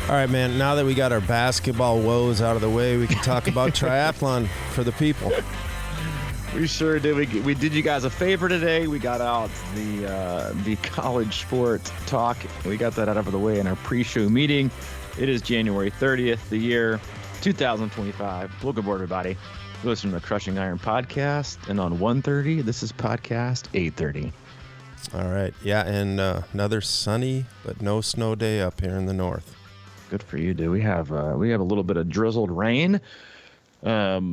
All right, man, now that we got our basketball woes out of the way, we can talk about triathlon for the people. We sure did. We did you guys a favor today. We got out the college sport talk. We got that out of the way in our pre-show meeting. It is January 30th, the year 2025. Welcome aboard, everybody. You listen to the Crushing Iron podcast, and on 1:30, this is podcast 8:30. All right, yeah, and another sunny but no snow day up here in the north. Good for you, dude. We have a little bit of drizzled rain. But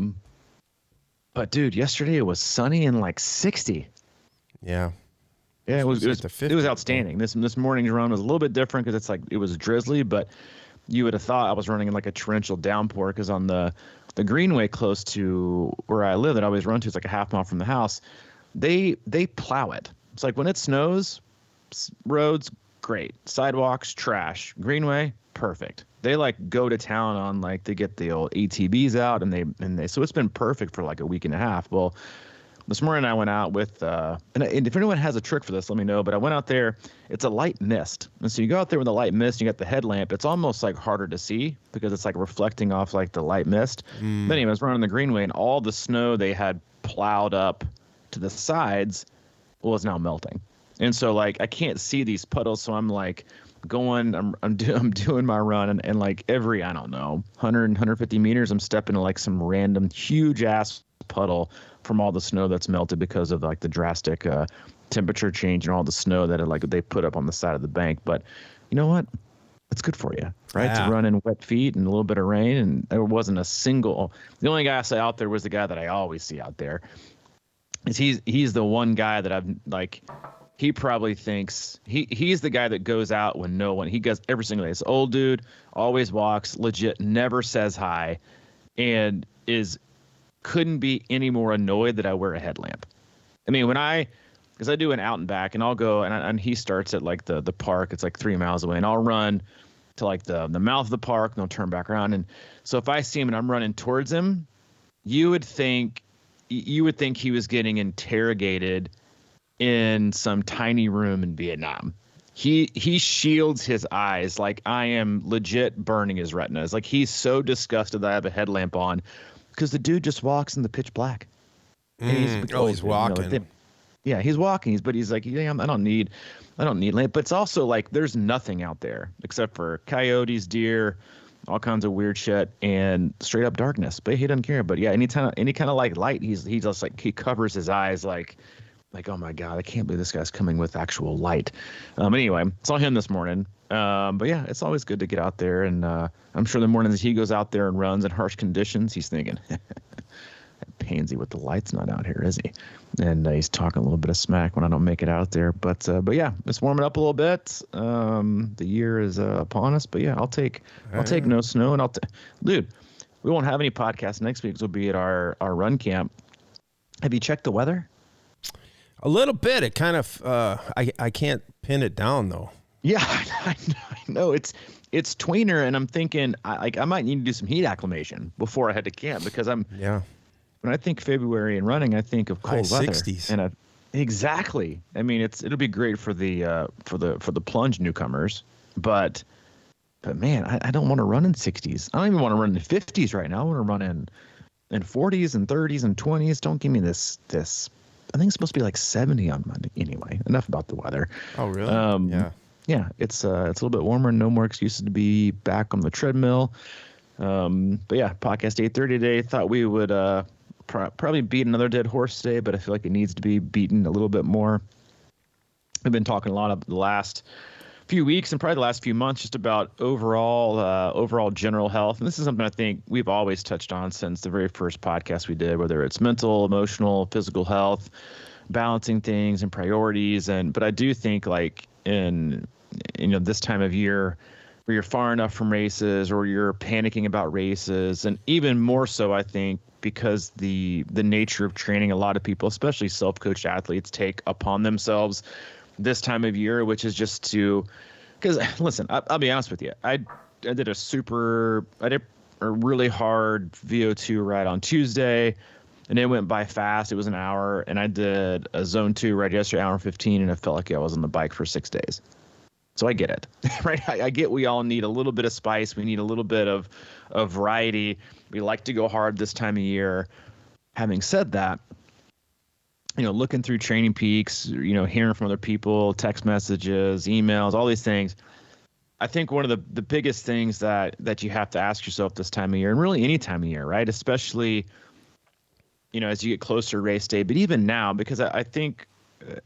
dude, yesterday it was sunny and like 60. Yeah. Yeah, it was outstanding. This morning's run was a little bit different because it was drizzly, but you would have thought I was running in like a torrential downpour because on the greenway close to where I live that I always run to, it's like a half mile from the house. They plow it. It's like when it snows, roads great, sidewalks trash, greenway perfect. They like go to town on like they get the old ATVs out and they so it's been perfect for like a week and a half. Well, this morning I went out with and if anyone has a trick for this, let me know. But I went out there. It's a light mist, and so you go out there with a light mist. You got the headlamp. It's almost like harder to see because it's like reflecting off like the light mist. But anyway, I was running the greenway, and all the snow they had plowed up to the sides was now melting, and so like I can't see these puddles. So I'm like going, I'm doing my run, and like every, I don't know, 150 meters, I'm stepping to like some random huge ass puddle from all the snow that's melted because of like the drastic temperature change and all the snow that they put up on the side of the bank. But you know what? It's good for you, right? Yeah. To run in wet feet and a little bit of rain. And there wasn't a single, the only guy I saw out there was the guy that I always see out there. He's the one guy that I've like, he probably thinks he's the guy that goes out when no one, he goes every single day. It's an old dude, always walks, legit, never says hi, and couldn't be any more annoyed that I wear a headlamp. I mean, because I do an out and back, and I'll go and he starts at like the park. It's like 3 miles away, and I'll run to like the mouth of the park, and I'll turn back around. And so if I see him and I'm running towards him, you would think he was getting interrogated in some tiny room in Vietnam. He shields his eyes like I am legit burning his retinas. Like he's so disgusted that I have a headlamp on because the dude just walks in the pitch black. He's walking. Yeah, he's walking. But he's like, yeah, I don't need lamp. But it's also like there's nothing out there except for coyotes, deer, all kinds of weird shit, and straight up darkness. But he doesn't care. But yeah, any kind of like light, he just like he covers his eyes like, oh my God, I can't believe this guy's coming with actual light. Anyway, saw him this morning. But yeah, it's always good to get out there. And I'm sure the mornings he goes out there and runs in harsh conditions, he's thinking, that pansy with the light's not out here, is he? And he's talking a little bit of smack when I don't make it out there. But yeah, it's warming up a little bit. The year is upon us. But yeah, I'll take no snow. And dude, we won't have any podcasts next week. So we'll be at our run camp. Have you checked the weather? A little bit. It kind of I can't pin it down though. Yeah, I know it's tweener, and I'm thinking I might need to do some heat acclimation before I head to camp because when I think February and running, I think of cold weather. 60s. And exactly. I mean, it'll be great for the plunge newcomers, but man, I don't want to run in 60s. I don't even want to run in 50s right now. I want to run in 40s and 30s and 20s. Don't give me this. I think it's supposed to be like 70 on Monday. Anyway, enough about the weather. Oh, really? Yeah. It's a little bit warmer. No more excuses to be back on the treadmill. But yeah, podcast 8:30 today. Thought we would probably beat another dead horse today, but I feel like it needs to be beaten a little bit more. We've been talking a lot of the last few weeks and probably the last few months just about overall general health. And this is something I think we've always touched on since the very first podcast we did, whether it's mental, emotional, physical health, balancing things and priorities. But I do think like in this time of year where you're far enough from races or you're panicking about races, and even more so, I think, because the nature of training a lot of people, especially self-coached athletes, take upon themselves this time of year, which is just because listen, I'll be honest with you. I did a really hard VO2 ride on Tuesday, and it went by fast. It was an hour, and I did a zone 2 ride yesterday, hour 15, and it felt like I was on the bike for 6 days. So I get it, right? I get we all need a little bit of spice. We need a little bit of variety. We like to go hard this time of year. Having said that, looking through Training Peaks, hearing from other people, text messages, emails, all these things, I think one of the biggest things that you have to ask yourself this time of year, and really any time of year, right? Especially, as you get closer to race day, but even now, because I think,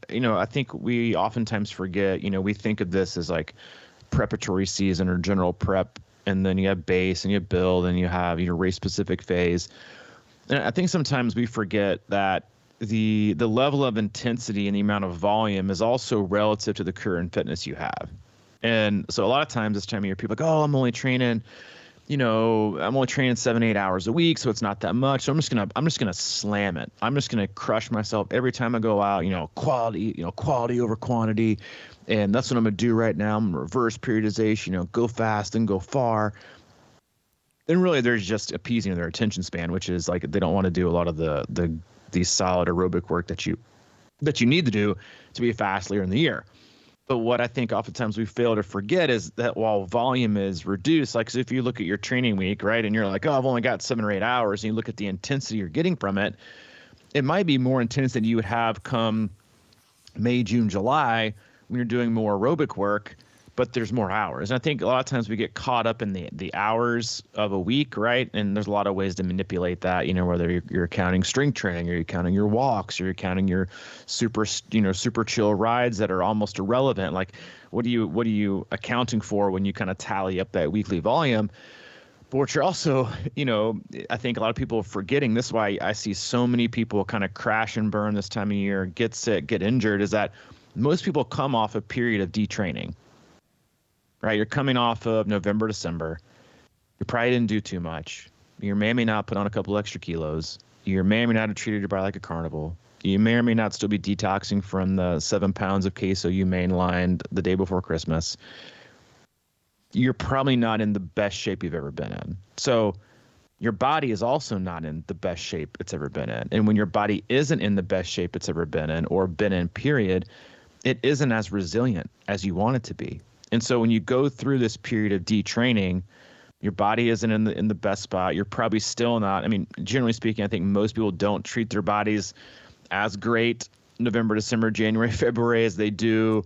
I think we oftentimes forget, we think of this as like preparatory season or general prep, and then you have base and you build and you have your race specific phase. And I think sometimes we forget that the level of intensity and the amount of volume is also relative to the current fitness you have. And so a lot of times this time of year, people are like, oh, I'm only training 7-8 hours a week, so it's not that much. So I'm just gonna slam it. I'm just gonna crush myself every time I go out. Quality over quantity, and that's what I'm gonna do right now. I'm gonna reverse periodization. Go fast and go far. And really, they're just appeasing their attention span, which is like they don't want to do a lot of the solid aerobic work that you need to do to be fast later in the year. But what I think oftentimes we fail to forget is that while volume is reduced, like so if you look at your training week, right, and you're like, oh, I've only got 7 or 8 hours, and you look at the intensity you're getting from it, it might be more intense than you would have come May, June, July when you're doing more aerobic work, but there's more hours. And I think a lot of times we get caught up in the hours of a week, right? And there's a lot of ways to manipulate that, whether you're counting strength training or you're counting your walks or you're counting your super chill rides that are almost irrelevant. Like what are you accounting for when you kind of tally up that weekly volume? But what you're also, I think a lot of people are forgetting, this is why I see so many people kind of crash and burn this time of year, get sick, get injured, is that most people come off a period of detraining. Right, you're coming off of November, December. You probably didn't do too much. You may or may not put on a couple extra kilos. You may or may not have treated your body like a carnival. You may or may not still be detoxing from the 7 pounds of queso you mainlined the day before Christmas. You're probably not in the best shape you've ever been in. So your body is also not in the best shape it's ever been in. And when your body isn't in the best shape it's ever been in, or been in, period, it isn't as resilient as you want it to be. And so when you go through this period of detraining, your body isn't in the best spot. You're probably still not. I mean, generally speaking, I think most people don't treat their bodies as great November, December, January, February as they do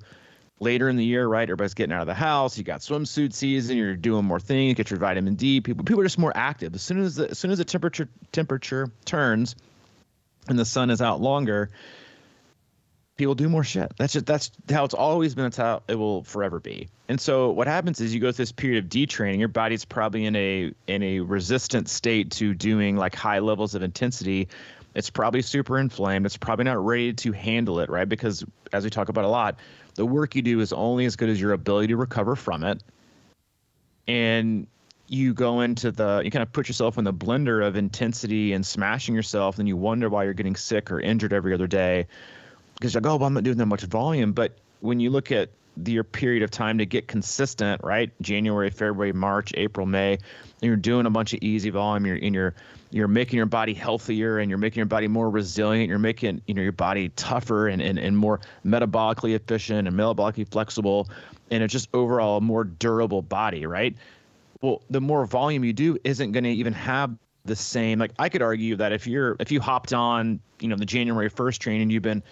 later in the year, right? Everybody's getting out of the house. You got swimsuit season. You're doing more things. Get your vitamin D. People are just more active. As soon as the temperature turns and the sun is out longer, people do more shit. That's how it's always been. That's how it will forever be. And so what happens is you go through this period of detraining. Your body's probably in a resistant state to doing like high levels of intensity. It's probably super inflamed. It's probably not ready to handle it, right? Because as we talk about a lot, the work you do is only as good as your ability to recover from it. And you go into you kind of put yourself in the blender of intensity and smashing yourself, and you wonder why you're getting sick or injured every other day. Because you're like, oh, well, I'm not doing that much volume. But when you look at your period of time to get consistent, right? January, February, March, April, May, and you're doing a bunch of easy volume. You're making your body healthier, and you're making your body more resilient. You're making your body tougher and more metabolically efficient and metabolically flexible, and it's just overall a more durable body, right? Well, the more volume you do isn't going to even have the same. Like I could argue that if you hopped on, the January 1st training, you've been,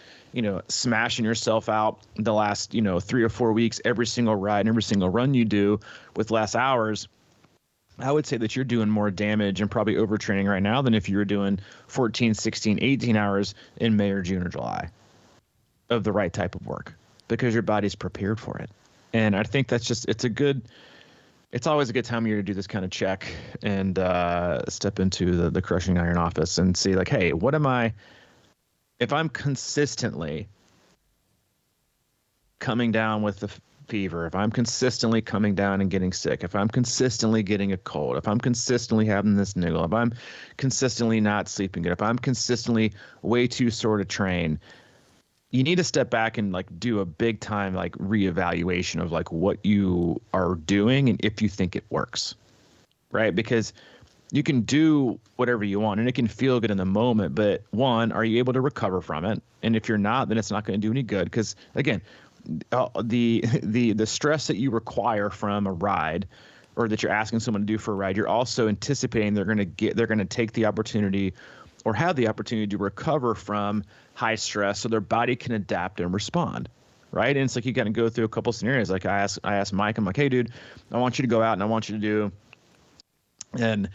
smashing yourself out the last, 3 or 4 weeks, every single ride and every single run you do with less hours, I would say that you're doing more damage and probably overtraining right now than if you were doing 14, 16, 18 hours in May or June or July of the right type of work, because your body's prepared for it. And I think that's just, it's always a good time of year to do this kind of check and step into the crushing iron office and see like, hey, if I'm consistently coming down with the fever, if I'm consistently coming down and getting sick, if I'm consistently getting a cold, if I'm consistently having this niggle, if I'm consistently not sleeping good, if I'm consistently way too sore to train, you need to step back and like do a big time like reevaluation of like what you are doing and if you think it works, right? Because you can do whatever you want and it can feel good in the moment, but one, are you able to recover from it? And if you're not, then it's not going to do any good. Because again, the stress that you require from a ride, or that you're asking someone to do for a ride, you're also anticipating they're going to take the opportunity or have the opportunity to recover from high stress so their body can adapt and respond. Right. And it's like you got to go through a couple scenarios. Like I asked Mike, I'm like, hey, dude, I want you to go out and I want you to do an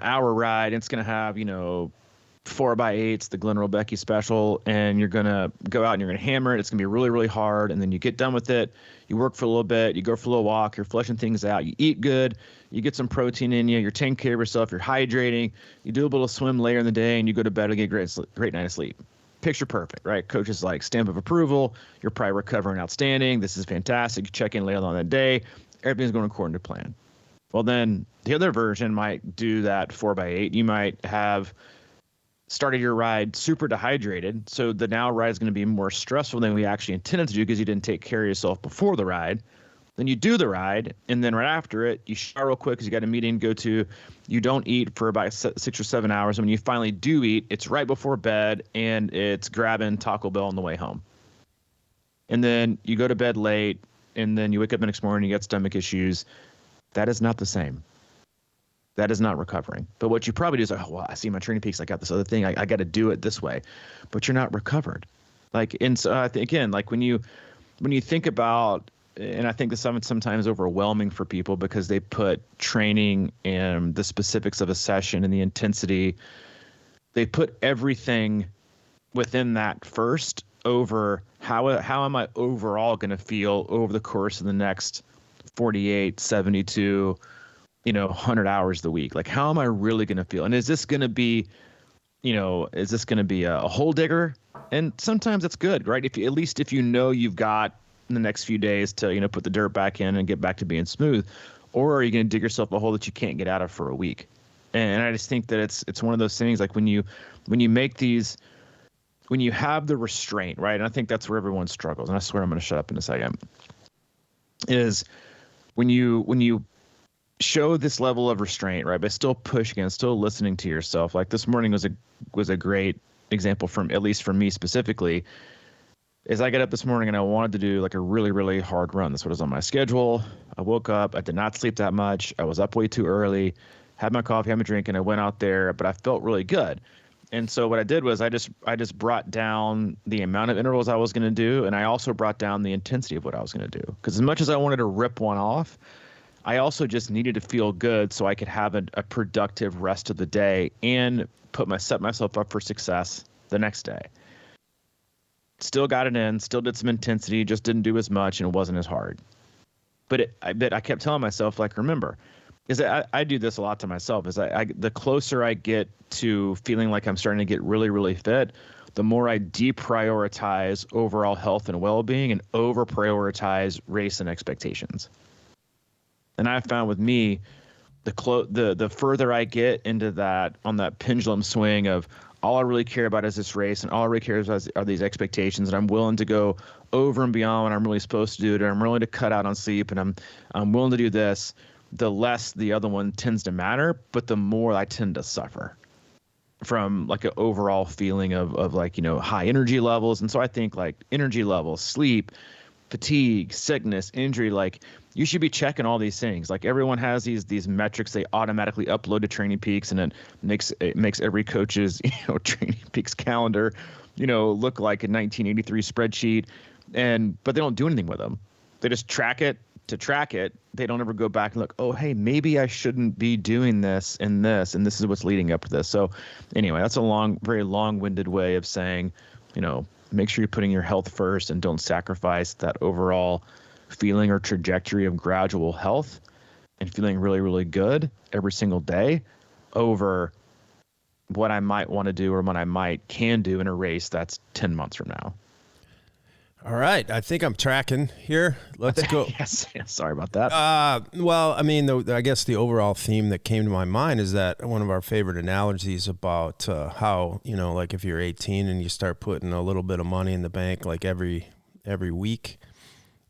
hour ride. It's going to have, 4x8s, the Glenn Robecki special, and you're going to go out and you're going to hammer it. It's going to be really, really hard. And then you get done with it. You work for a little bit. You go for a little walk. You're flushing things out. You eat good. You get some protein in you. You're taking care of yourself. You're hydrating. You do a little swim later in the day, and you go to bed and get a great night of sleep. Picture perfect, right? Coach is like, stamp of approval. You're probably recovering outstanding. This is fantastic. You check in later on that day. Everything's going according to plan. Well, then the other version might do that 4x8. You might have started your ride super dehydrated. So the now ride is going to be more stressful than we actually intended to do because you didn't take care of yourself before the ride. Then you do the ride, and then right after it, you shower real quick because you got a meeting to go to. You don't eat for about 6 or 7 hours. And when you finally do eat, it's right before bed, and it's grabbing Taco Bell on the way home. And then you go to bed late, and then you wake up the next morning, you got stomach issues. That is not the same. That is not recovering. But what you probably do is, oh, well, I see my training peaks. I got this other thing. I got to do it this way. But you're not recovered. Like, and so I think, again, like when you think about, and I think this is sometimes overwhelming for people because they put training and the specifics of a session and the intensity, they put everything within that first over how am I overall going to feel over the course of the next 48, 72, 100 hours of the week. Like, how am I really going to feel? And is this going to be, a hole digger? And sometimes it's good, right? If you've got the next few days to, put the dirt back in and get back to being smooth, or are you going to dig yourself a hole that you can't get out of for a week? And I just think that it's one of those things, like when you make these, when you have the restraint, right? And I think that's where everyone struggles. And I swear I'm going to shut up in a second. Is when you show this level of restraint, right, but still pushing and still listening to yourself. Like this morning was a great example from, at least for me specifically, is I got up this morning and I wanted to do like a really, really hard run. That's what was on my schedule. I woke up. I did not sleep that much. I was up way too early, had my coffee, had my drink, and I went out there, but I felt really good. And so what I did was I just brought down the amount of intervals I was going to do, and I also brought down the intensity of what I was going to do. Because as much as I wanted to rip one off, I also just needed to feel good so I could have a productive rest of the day and set myself up for success the next day. Still got it in, still did some intensity, just didn't do as much, and it wasn't as hard. But I kept telling myself, like, remember, is that I do this a lot to myself, is the closer I get to feeling like I'm starting to get really, really fit, the more I deprioritize overall health and well-being and over-prioritize race and expectations. And I found with me, the further I get into that, on that pendulum swing of all I really care about is this race and all I really care about are these expectations, and I'm willing to go over and beyond what I'm really supposed to do, and I'm willing to cut out on sleep, and I'm willing to do this, the less the other one tends to matter, but the more I tend to suffer from like an overall feeling of like, high energy levels. And so I think like energy levels, sleep, fatigue, sickness, injury, like you should be checking all these things. Like everyone has these metrics they automatically upload to Training Peaks, and it makes every coach's Training Peaks calendar look like a 1983 spreadsheet, but they don't do anything with them. They just track it to track it. They don't ever go back and look, oh, hey, maybe I shouldn't be doing this and this is what's leading up to this. So anyway, that's a very long-winded way of saying, make sure you're putting your health first and don't sacrifice that overall feeling or trajectory of gradual health and feeling really, really good every single day over what I might want to do or what I can do in a race that's 10 months from now. All right. I think I'm tracking here. Let's go. Yes. Sorry about that. Well, I mean, I guess the overall theme that came to my mind is that one of our favorite analogies about how, like if you're 18 and you start putting a little bit of money in the bank, like every week,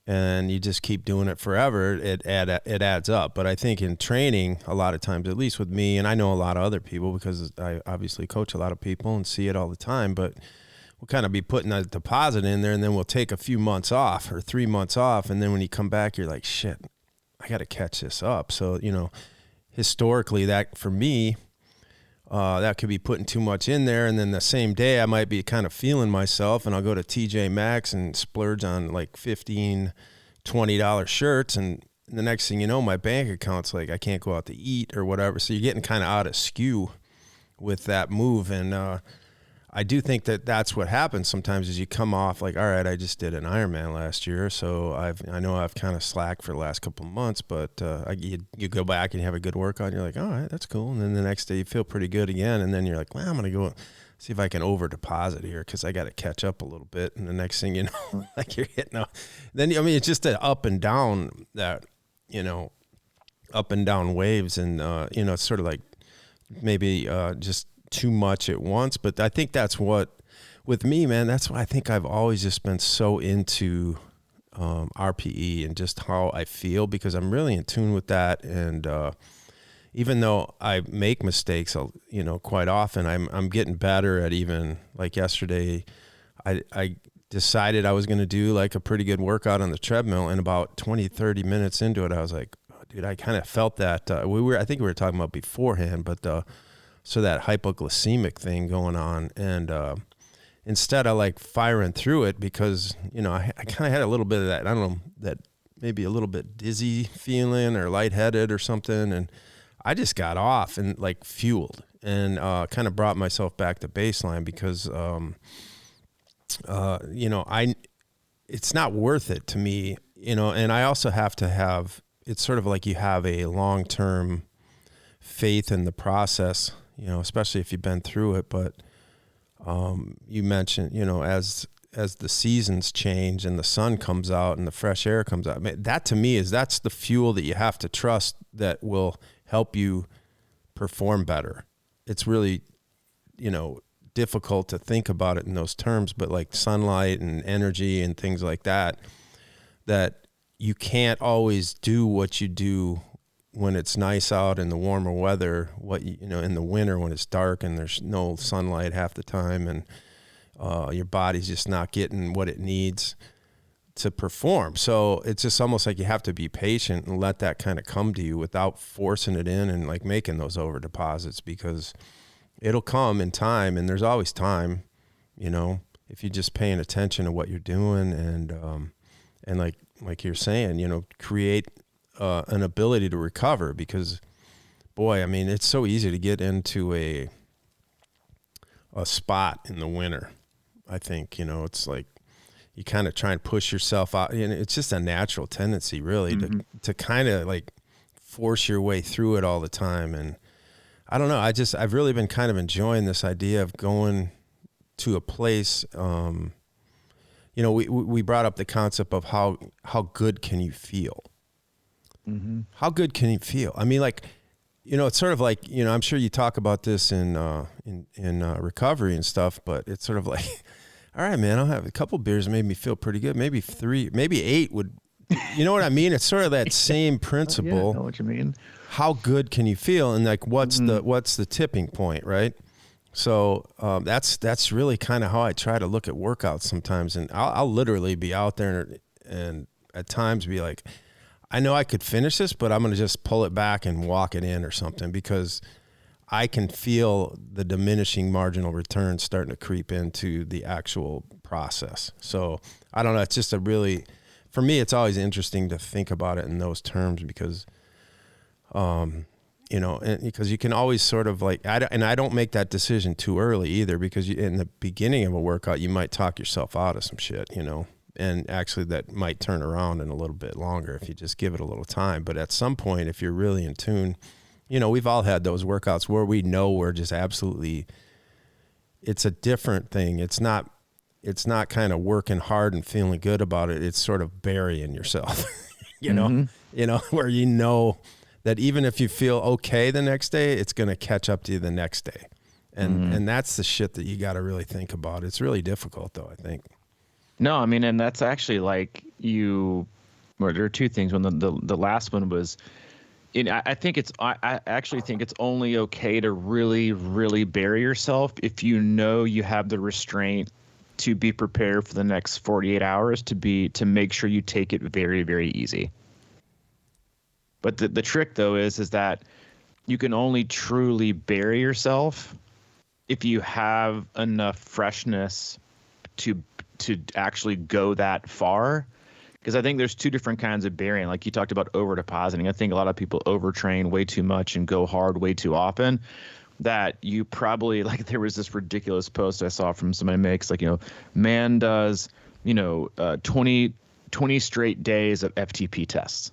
and you just keep doing it forever, it adds up. But I think in training, a lot of times, at least with me, and I know a lot of other people because I obviously coach a lot of people and see it all the time, but we'll kind of be putting a deposit in there, and then we'll take a few months off or 3 months off. And then when you come back, you're like, shit, I got to catch this up. So, historically, that for me, that could be putting too much in there. And then the same day I might be kind of feeling myself, and I'll go to TJ Maxx and splurge on like $15, $20 shirts. And the next thing you know, my bank account's like, I can't go out to eat or whatever. So you're getting kind of out of skew with that move. And, I do think that that's what happens sometimes is you come off like, all right, I just did an Ironman last year, so I know I've kind of slacked for the last couple of months, but you go back and you have a good workout, and you're like, all right, that's cool. And then the next day you feel pretty good again, and then you're like, well, I'm going to go see if I can over deposit here because I got to catch up a little bit. And the next thing you know, like you're hitting up. Then, it's just an up and down that, up and down waves. And, it's sort of like maybe just too much at once. But I think that's what, with me, man, that's why I think I've always just been so into RPE and just how I feel, because I'm really in tune with that. And even though I make mistakes, quite often, I'm getting better at, even like yesterday, I decided I was going to do like a pretty good workout on the treadmill, and about 20, 30 minutes into it, I was like, oh, dude, I kind of felt that I think we were talking about beforehand, but so that hypoglycemic thing going on. And instead of like firing through it, because, I kind of had a little bit of that, I don't know, that maybe a little bit dizzy feeling or lightheaded or something. And I just got off and like fueled and kind of brought myself back to baseline because, it's not worth it to me, and I also have to have, it's sort of like you have a long-term faith in the process, especially if you've been through it. But you mentioned, as the seasons change and the sun comes out and the fresh air comes out, that to me that's the fuel that you have to trust that will help you perform better. It's really, difficult to think about it in those terms, but like sunlight and energy and things like that you can't always do what you do when it's nice out in the warmer weather, in the winter when it's dark and there's no sunlight half the time, and your body's just not getting what it needs to perform. So it's just almost like you have to be patient and let that kind of come to you without forcing it in and like making those over deposits, because it'll come in time, and there's always time, if you're just paying attention to what you're doing and like you're saying, create an ability to recover, because boy, it's so easy to get into a spot in the winter. I think, it's like you kind of try and push yourself out, and it's just a natural tendency really to kind of like force your way through it all the time. And I don't know, I've really been kind of enjoying this idea of going to a place, we brought up the concept of how good can you feel? Mm-hmm. How good can you feel? It's sort of like, I'm sure you talk about this in recovery and stuff, but it's sort of like, all right, man, I'll have a couple beers that made me feel pretty good. Maybe 3, maybe 8 would, you know what I mean? It's sort of that same principle. Yeah, I know what you mean. How good can you feel? And like, what's the tipping point, right? So that's really kind of how I try to look at workouts sometimes. And I'll literally be out there and at times be like, I know I could finish this, but I'm going to just pull it back and walk it in or something, because I can feel the diminishing marginal return starting to creep into the actual process. So I don't know. It's just for me, it's always interesting to think about it in those terms, because, because you can always sort of like, I don't make that decision too early either, because in the beginning of a workout, you might talk yourself out of some shit, and actually that might turn around in a little bit longer if you just give it a little time. But at some point, if you're really in tune, we've all had those workouts where we know we're just absolutely, it's a different thing. It's not kind of working hard and feeling good about it. It's sort of burying yourself, where that even if you feel okay the next day, it's going to catch up to you the next day. And that's the shit that you got to really think about. It's really difficult though, I think. No, and that's actually like there are two things. When the last one was, I actually think it's only okay to really, really bury yourself if you know you have the restraint to be prepared for the next 48 hours to make sure you take it very, very easy. But the trick though is that you can only truly bury yourself if you have enough freshness to actually go that far. Because I think there's two different kinds of burying. Like you talked about over depositing. I think a lot of people overtrain way too much and go hard way too often. That you probably, like, there was this ridiculous post I saw from somebody makes, like, man does, 20 straight days of FTP tests.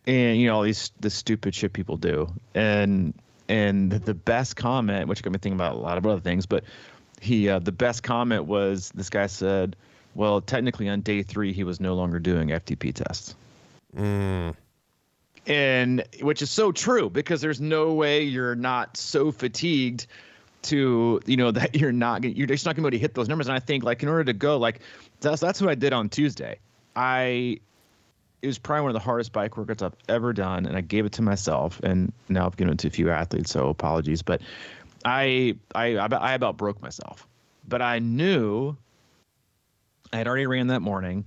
And, all this stupid shit people do. And the best comment, which got me thinking about a lot of other things, but the best comment was this guy said, well, technically on day 3, he was no longer doing FTP tests. And which is so true, because there's no way you're not so fatigued to, that you're just not going to be able to hit those numbers. And I think, like, in order to go, like, that's what I did on Tuesday. It was probably one of the hardest bike workouts I've ever done, and I gave it to myself. And now I've given it to a few athletes, so apologies. But I about broke myself. But I knew I had already ran that morning,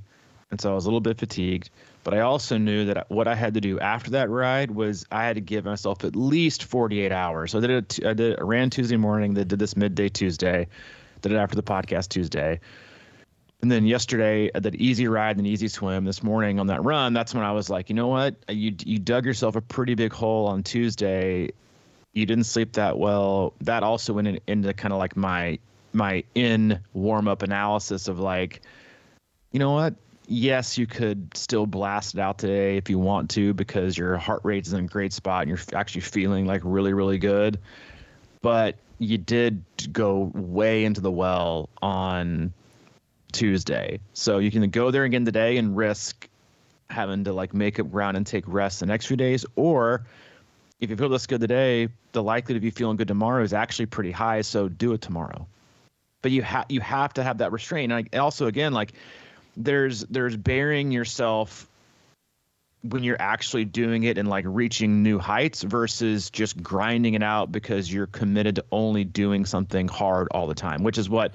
and so I was a little bit fatigued. But I also knew that what I had to do after that ride was I had to give myself at least 48 hours. So I ran Tuesday morning, did this midday Tuesday, did it after the podcast Tuesday. And then yesterday I did easy ride and easy swim. This morning on that run, that's when I was like, you know what? You dug yourself a pretty big hole on Tuesday. You didn't sleep that well. That also went into kind of like my warm-up analysis of, like, you know what? Yes, you could still blast it out today if you want to, because your heart rate is in a great spot and you're actually feeling like really, really good. But you did go way into the well on Tuesday. So you can go there again today and risk having to, like, make up ground and take rest the next few days. Or if you feel this good today, the likelihood of you feeling good tomorrow is actually pretty high. So do it tomorrow. But you have to have that restraint. And also, again, like, there's burying yourself when you're actually doing it and, like, reaching new heights versus just grinding it out because you're committed to only doing something hard all the time, which is what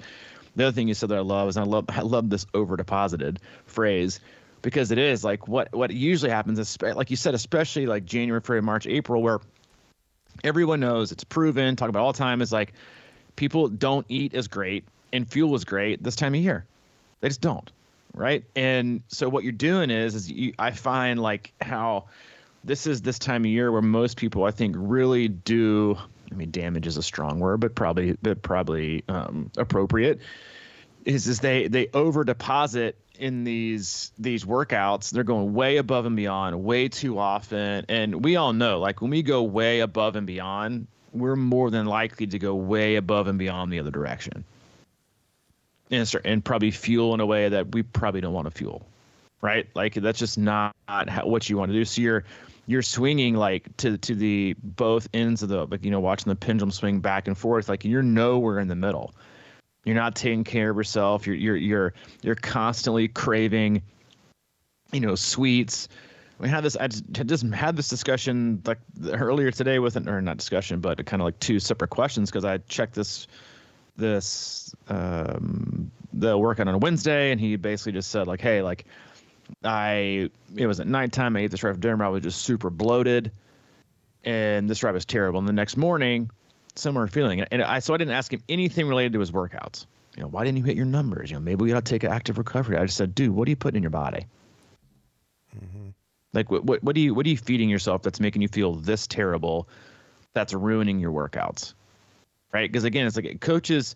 the other thing you said that I love is I love this over deposited phrase, because it is like what usually happens is, like you said, especially like January, February, March, April, where everyone knows, it's proven, talk about all the time, is like people don't eat as great and fuel as great this time of year. They just don't. Right. And so what you're doing is I find, like, how this is this time of year where most people, I think, really do. I mean, damage is a strong word, but probably appropriate. Is they over deposit in these workouts. They're going way above and beyond, way too often. And we all know, like, when we go way above and beyond, we're more than likely to go way above and beyond the other direction. And probably fuel in a way that we probably don't want to fuel, right? Like, that's just not what you want to do. So you're swinging, like, to the both ends of the, like, watching the pendulum swing back and forth. Like, you're nowhere in the middle. You're not taking care of yourself. You're constantly craving, sweets. I just had this discussion, like, earlier today or not discussion, but kind of like two separate questions, because I checked the workout on a Wednesday, and he basically just said, like, hey, like, it was at nighttime, I ate this ride for dinner, I was just super bloated, and this ride was terrible. And the next morning, similar feeling. And so I didn't ask him anything related to his workouts. Why didn't you hit your numbers? Maybe we ought to take an active recovery. I just said, dude, what are you putting in your body? Mm-hmm. Like, what are you feeding yourself that's making you feel this terrible, that's ruining your workouts? Right? Because, again, it's like coaches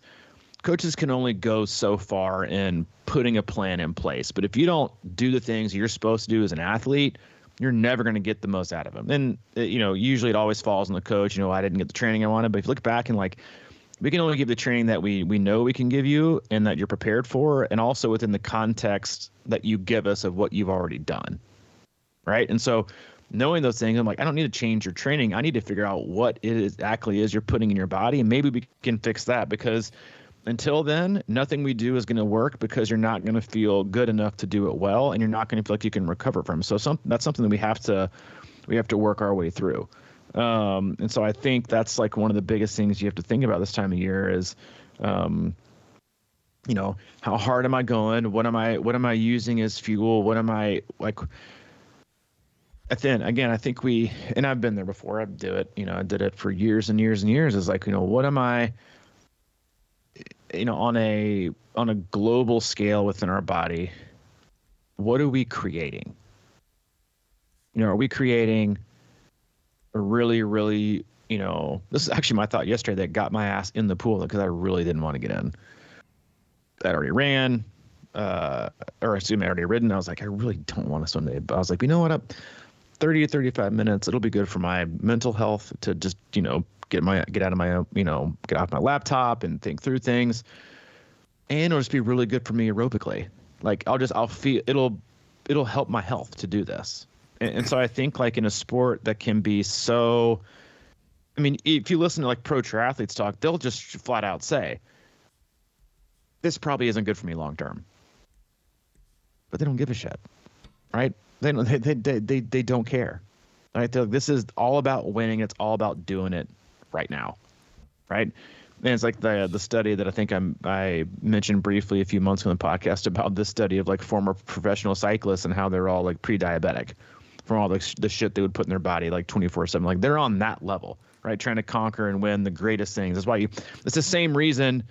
can only go so far in putting a plan in place. But if you don't do the things you're supposed to do as an athlete, you're never going to get the most out of them. And, usually it always falls on the coach. I didn't get the training I wanted. But if you look back and, like, we can only give the training that we know we can give you and that you're prepared for, and also within the context that you give us of what you've already done. Right? And so knowing those things, I'm like, I don't need to change your training. I need to figure out what it exactly is you're putting in your body, and maybe we can fix that, because until then, nothing we do is going to work, because you're not going to feel good enough to do it well, and you're not going to feel like you can recover from. So that's something that we have to work our way through. And so I think that's, like, one of the biggest things you have to think about this time of year is how hard am I going? What am I using as fuel? What am I like? Then again, I think and I've been there before. I do it, I did it for years and years and years. Is like, what am I, on a global scale within our body, what are we creating? Are we creating a really, really, this is actually my thought yesterday that got my ass in the pool because I really didn't want to get in. I'd already ran, or assume I already ridden. I was like, I really don't want to swim today. But I was like, you know what? 30 to 35 minutes. It'll be good for my mental health to just, get out of my, get off my laptop and think through things. And it'll just be really good for me aerobically. Like I'll feel it'll help my health to do this. And so I think like in a sport that can be so, I mean, if you listen to like pro triathletes talk, they'll just flat out say, this probably isn't good for me long term. But they don't give a shit, right? They don't care, right? They're like, this is all about winning. It's all about doing it right now, right? And it's like the study that I think I mentioned briefly a few months ago on the podcast about this study of like former professional cyclists and how they're all like pre-diabetic from all the shit they would put in their body like 24/7. Like they're on that level, right? Trying to conquer and win the greatest things. That's why it's the same reason,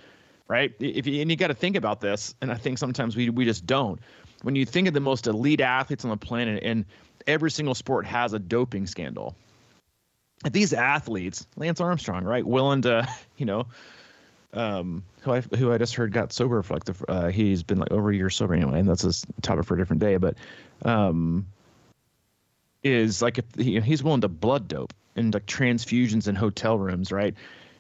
right? And you got to think about this. And I think sometimes we just don't. When you think of the most elite athletes on the planet, and every single sport has a doping scandal. If these athletes, Lance Armstrong, right, willing to, who I just heard got sober for like he's been like over a year sober anyway, and that's a topic for a different day. But is like if he's willing to blood dope and like transfusions in hotel rooms, right?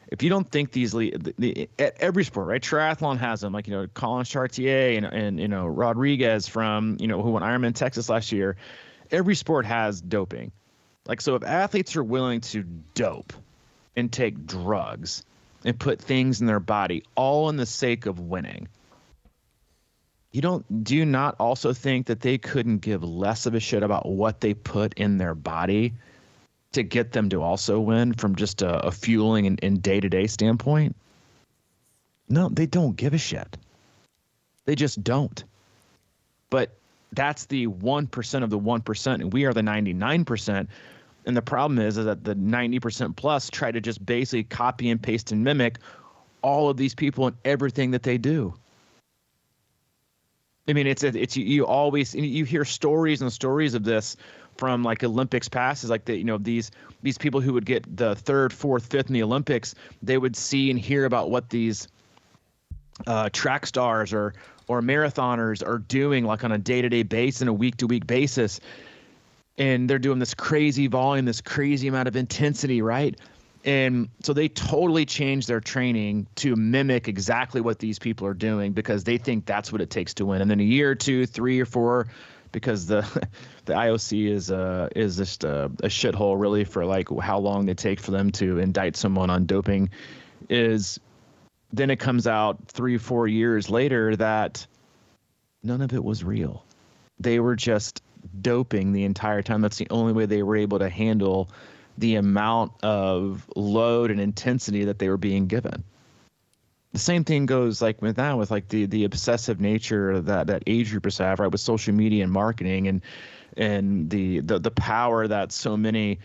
If you don't think these at every sport, right? Triathlon has them, like, Colin Chartier and Rodriguez from, who won Ironman Texas last year. Every sport has doping. Like, so if athletes are willing to dope and take drugs and put things in their body, all in the sake of winning, do you not also think that they couldn't give less of a shit about what they put in their body to get them to also win from just a fueling and day-to-day standpoint? No, they don't give a shit. They just don't. But that's the 1% of the 1%, and we are the 99%. And the problem is that the 90% plus try to just basically copy and paste and mimic all of these people and everything that they do. I mean, you always, you hear stories and stories of this from like Olympics past, is like these people who would get the third, fourth, fifth in the Olympics, they would see and hear about what these track stars or marathoners are doing like on a day-to-day basis and a week-to-week basis. And they're doing this crazy volume, this crazy amount of intensity, right? And so they totally change their training to mimic exactly what these people are doing because they think that's what it takes to win. And then a year or two, 3 or 4, because the IOC is just a shithole really for like how long they take for them to indict someone on doping, is then it comes out 3 or 4 years later that none of it was real. They were just doping the entire time. That's the only way they were able to handle the amount of load and intensity that they were being given. The same thing goes like with the obsessive nature that age groupers have, right, with social media and marketing and the power that so many,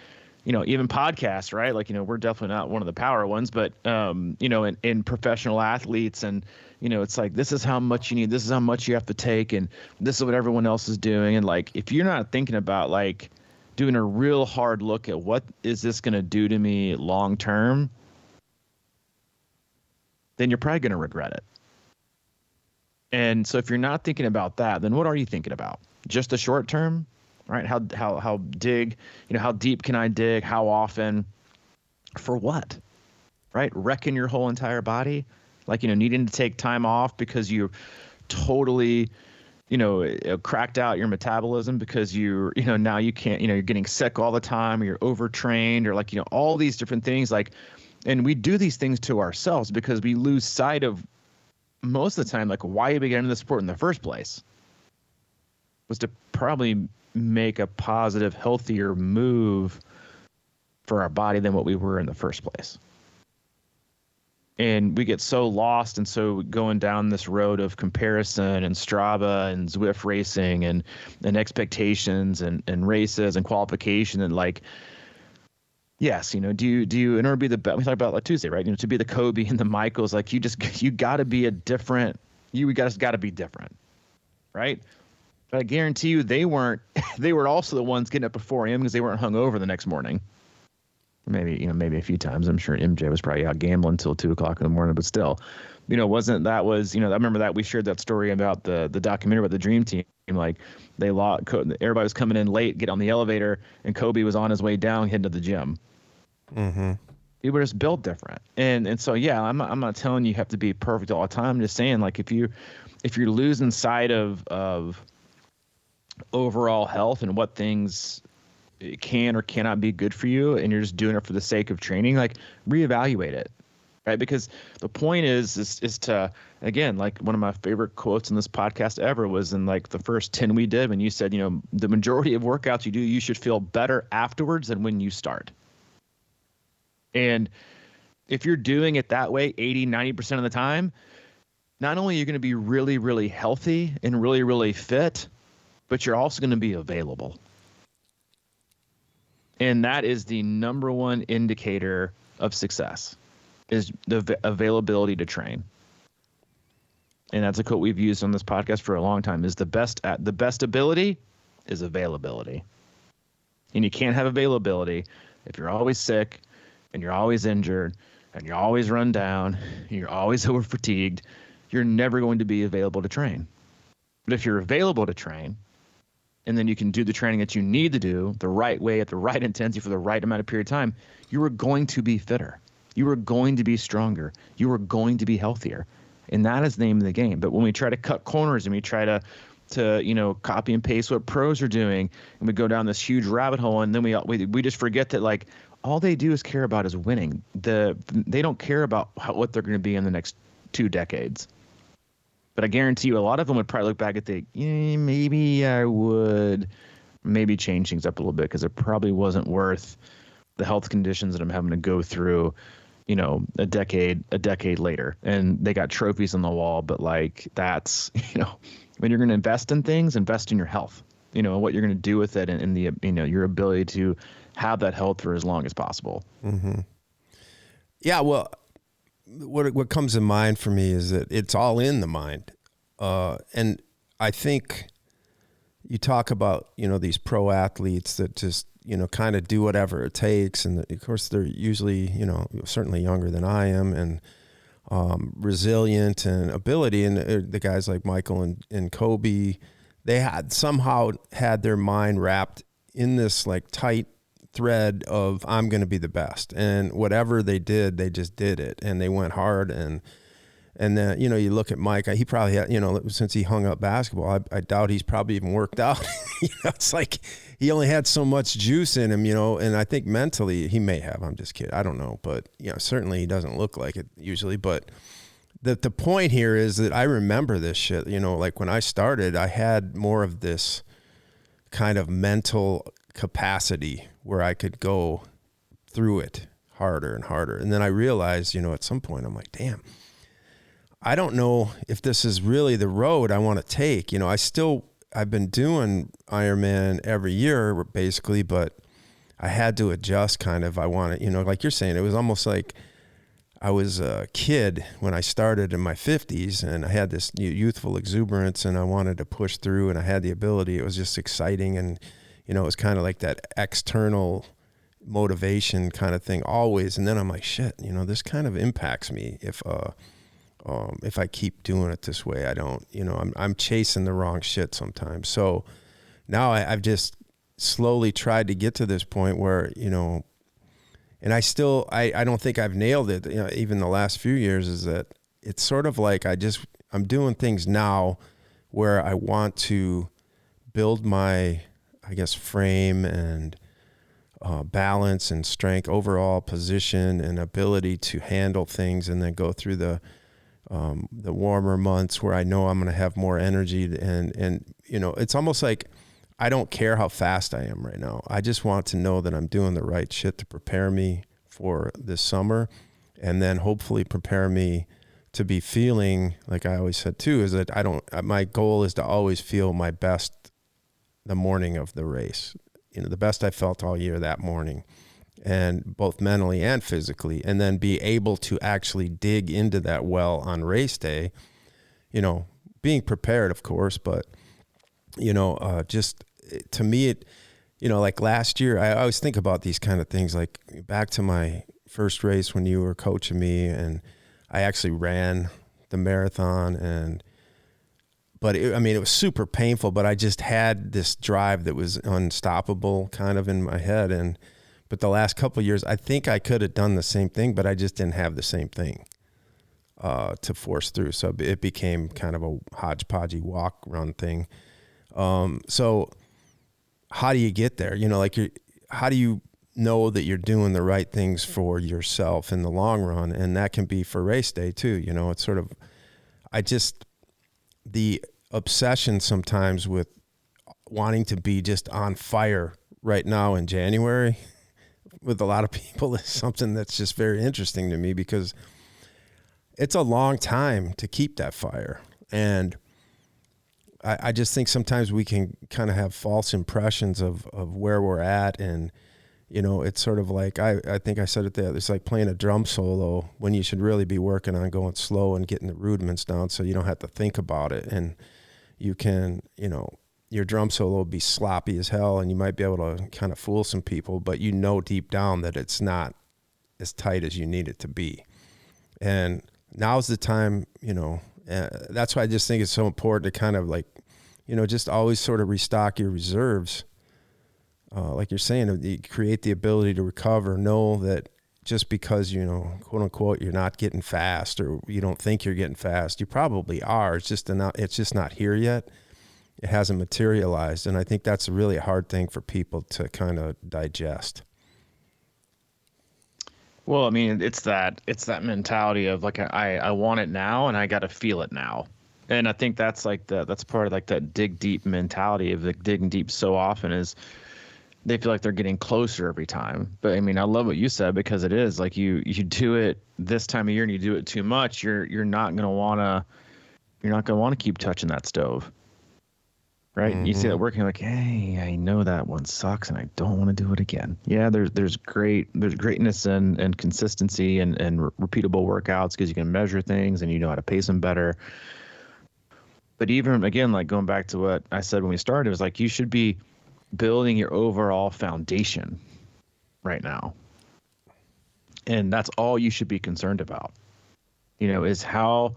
even podcasts, right? Like, we're definitely not one of the power ones, but in professional athletes, and it's like, this is how much you need, this is how much you have to take, and this is what everyone else is doing. And like, if you're not thinking about like doing a real hard look at what is this going to do to me long term, then you're probably going to regret it. And so if you're not thinking about that, then what are you thinking about? Just the short term, right? How deep can I dig? How often? For what? Right? Wrecking your whole entire body? Like, needing to take time off because you totally, cracked out your metabolism because now you can't, you're getting sick all the time, or you're overtrained, or like, all these different things. Like, and we do these things to ourselves because we lose sight of most of the time, like, why you began into the sport in the first place was to probably make a positive, healthier move for our body than what we were in the first place. And we get so lost and so going down this road of comparison and Strava and Zwift racing and expectations and races and qualification and like, yes, do you in order to be the best, we talked about like Tuesday, right? To be the Kobe and the Michaels, like you got to be you guys got to be different, right? But I guarantee you they were also the ones getting up at 4 a.m. because they weren't hungover the next morning. Maybe a few times. I'm sure MJ was probably out gambling until 2 o'clock in the morning, but still, I remember that we shared that story about the documentary about the Dream Team. Like everybody was coming in late, get on the elevator, and Kobe was on his way down, heading to the gym. Mm-hmm. We were just built different. And so, yeah, I'm not telling you have to be perfect all the time. I'm just saying, like, if you're losing sight of overall health and what things can or cannot be good for you, and you're just doing it for the sake of training, like reevaluate it, right? Because the point is to, again, like one of my favorite quotes in this podcast ever was in like the first 10 we did when you said, the majority of workouts you do, you should feel better afterwards than when you start. And if you're doing it that way 80-90% of the time, not only are you going to be really, really healthy and really, really fit, but you're also going to be available. And that is the number one indicator of success, is the availability to train. And that's a quote we've used on this podcast for a long time, is the best ability is availability. And you can't have availability if you're always sick and you're always injured and you're always run down and you're always over fatigued. You're never going to be available to train. But if you're available to train, and then you can do the training that you need to do the right way at the right intensity for the right amount of period of time, you are going to be fitter. You are going to be stronger. You are going to be healthier. And that is the name of the game. But when we try to cut corners and we try to copy and paste what pros are doing, and we go down this huge rabbit hole, and then we just forget that, like, all they do is care about is winning. They don't care about what they're going to be in the next 2 decades. But I guarantee you a lot of them would probably look back and think, maybe I would maybe change things up a little bit, because it probably wasn't worth the health conditions that I'm having to go through, a decade later. And they got trophies on the wall, but like that's, when you're going to invest in things, invest in your health, what you're going to do with it, and the, your ability to have that health for as long as possible. Mm-hmm. Yeah. Well, what comes to mind for me is that it's all in the mind. And I think you talk about, these pro athletes that just, kind of do whatever it takes. And of course they're usually, certainly younger than I am, and resilient and ability. And the guys like Michael and Kobe, they had somehow had their mind wrapped in this like tight thread of, I'm going to be the best, and whatever they did, they just did it, and they went hard. And then, you look at Mike, he probably had, since he hung up basketball, I doubt he's probably even worked out. It's like he only had so much juice in him, and I think mentally he may have. I'm just kidding. I don't know. But, certainly he doesn't look like it usually. But the point here is that I remember this shit, like when I started, I had more of this kind of mental capacity where I could go through it harder and harder. And then I realized, at some point I'm like, damn, I don't know if this is really the road I want to take. I've been doing Ironman every year basically, but I had to adjust kind of. I wanted, like you're saying, it was almost like I was a kid when I started in my 50s, and I had this youthful exuberance, and I wanted to push through, and I had the ability. It was just exciting. And, it was kind of like that external motivation kind of thing always. And then I'm like, shit, this kind of impacts me if I keep doing it this way. I don't, I'm chasing the wrong shit sometimes. So now I've just slowly tried to get to this point where, and I don't think I've nailed it. Even the last few years, is that it's sort of like I'm doing things now where I want to build my, I guess, frame and balance and strength, overall position and ability to handle things, and then go through the warmer months where I know I'm going to have more energy. And it's almost like I don't care how fast I am right now. I just want to know that I'm doing the right shit to prepare me for this summer. and then hopefully prepare me to be feeling, like I always said too, is that my goal is to always feel my best the morning of the race, the best I felt all year that morning, and both mentally and physically, and then be able to actually dig into that well on race day, being prepared, of course, but, just to me, it, like last year, I always think about these kind of things, like back to my first race when you were coaching me, and I actually ran the marathon, but it was super painful, but I just had this drive that was unstoppable kind of in my head. But the last couple of years, I think I could have done the same thing, but I just didn't have the same thing to force through. So it became kind of a hodgepodgey walk run thing. So how do you get there? How do you know that you're doing the right things for yourself in the long run? And that can be for race day too. It's sort of, the obsession sometimes with wanting to be just on fire right now in January with a lot of people is something that's just very interesting to me, because it's a long time to keep that fire. And I just think sometimes we can kind of have false impressions of where we're at. And, it's sort of like, I think I said it there, it's like playing a drum solo when you should really be working on going slow and getting the rudiments down so you don't have to think about it. And you can, your drum solo will be sloppy as hell, and you might be able to kind of fool some people, but deep down that it's not as tight as you need it to be. And now's the time, that's why I just think it's so important to kind of like, just always sort of restock your reserves. Like you're saying, you create the ability to recover, know that just because, quote unquote, you're not getting fast, or you don't think you're getting fast, you probably are. It's just not here yet. It hasn't materialized. And I think that's really a hard thing for people to kind of digest. Well, it's that mentality of like, I want it now and I got to feel it now. And I think that's like that's part of like that dig deep mentality of like digging deep so often is they feel like they're getting closer every time. But I love what you said, because it is like you do it this time of year and you do it too much, you're not going to want to keep touching that stove. Right. Mm-hmm. You see that working, like, hey, I know that one sucks and I don't want to do it again. Yeah, there's greatness and consistency and repeatable workouts, because you can measure things and you know how to pace them better. But even again, like going back to what I said when we started, it was like you should be building your overall foundation right now. And that's all you should be concerned about, is how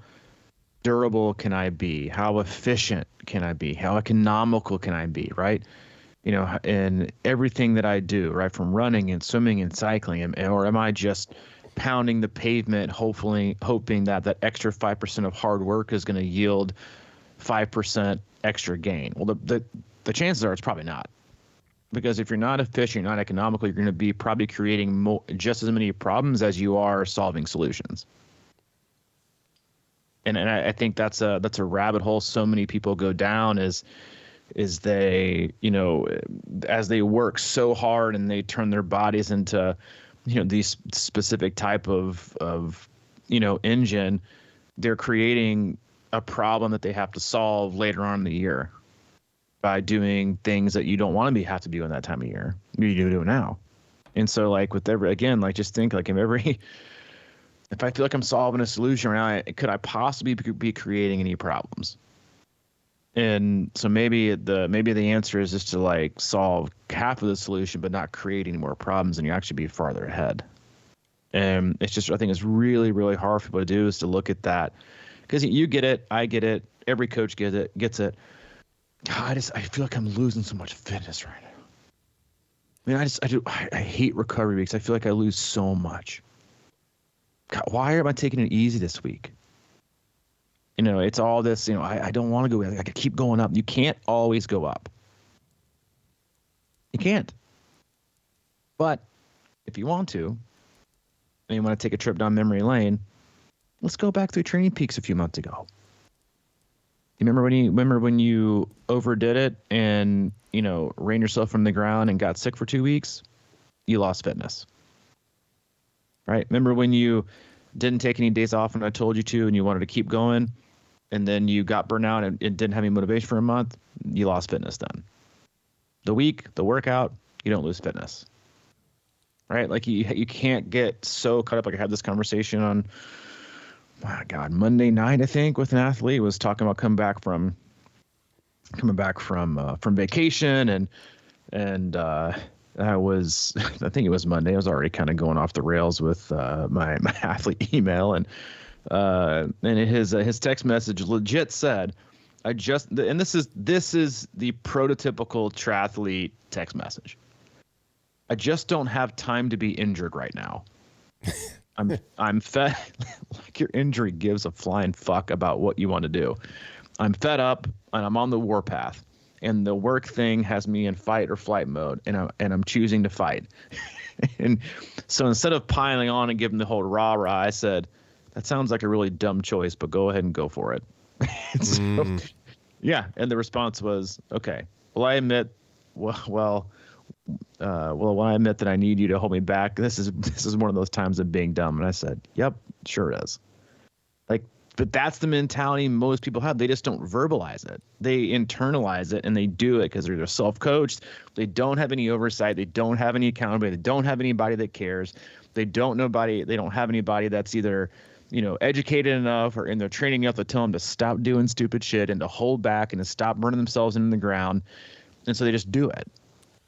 durable can I be? How efficient can I be? How economical can I be? Right. In everything that I do, right, from running and swimming and cycling, or am I just pounding the pavement, hoping that extra 5% of hard work is going to yield 5% extra gain? Well, the chances are it's probably not. Because if you're not efficient, you're not economical, you're going to be probably creating just as many problems as you are solving solutions. And I think that's a rabbit hole so many people go down is they, as they work so hard and they turn their bodies into, these specific type of engine, they're creating a problem that they have to solve later on in the year by doing things that you don't want to have to do in that time of year. You do it now. And so like with just think like if I feel like I'm solving a solution right now, could I possibly be creating any problems? And so maybe the answer is just to like solve half of the solution, but not create any more problems, and you actually be farther ahead. And it's just, I think it's really, really hard for people to do is to look at that, because you get it, I get it, every coach gets it. God, I feel like I'm losing so much fitness right now. I hate recovery because I feel like I lose so much. God, why am I taking it easy this week? It's all this, I don't want to go. I keep going up. You can't always go up. You can't. But if you want to, and you want to take a trip down memory lane, let's go back to Training Peaks a few months ago. You remember when you overdid it and, ran yourself from the ground and got sick for 2 weeks? You lost fitness. Right? Remember when you didn't take any days off when I told you to, and you wanted to keep going, and then you got burnt out and didn't have any motivation for a month, you lost fitness then. The week, the workout, you don't lose fitness. Right? Like you can't get so caught up. Like I had this conversation on, my God, Monday night, I think, with an athlete, was talking about coming back from vacation, and I think it was Monday. I was already kind of going off the rails with my athlete email, and his text message legit said, and this is the prototypical triathlete text message. I just don't have time to be injured right now. I'm fed. Like, your injury gives a flying fuck about what you want to do. I'm fed up and I'm on the warpath, and the work thing has me in fight or flight mode, and I'm choosing to fight. And so instead of piling on and giving the whole rah-rah, I said, that sounds like a really dumb choice, but go ahead and go for it. So, yeah. And the response was, okay, well, I admit, I admit that I need you to hold me back. This is one of those times of being dumb. And I said, yep, sure is. Like, but that's the mentality most people have. They just don't verbalize it. They internalize it, and they do it because they're self-coached. They don't have any oversight. They don't have any accountability. They don't have anybody that cares. They don't have anybody that's either, educated enough or in their training enough to tell them to stop doing stupid shit and to hold back and to stop burning themselves into the ground. And so they just do it.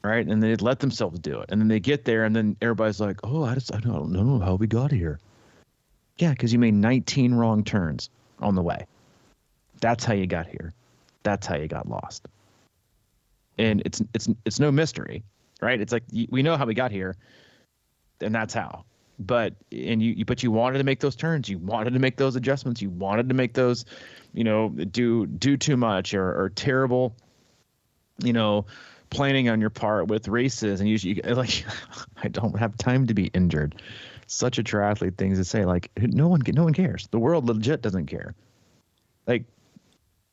Right. And they let themselves do it. And then they get there, and then everybody's like, oh, I don't know how we got here. Yeah, because you made 19 wrong turns on the way. That's how you got here. That's how you got lost. And it's no mystery, right? It's like, we know how we got here, and that's how. But you wanted to make those turns. You wanted to make those adjustments. You wanted to make those, do too much or terrible, planning on your part with races, and usually like, I don't have time to be injured. Such a triathlete thing to say. Like, no one cares. The world legit doesn't care. Like,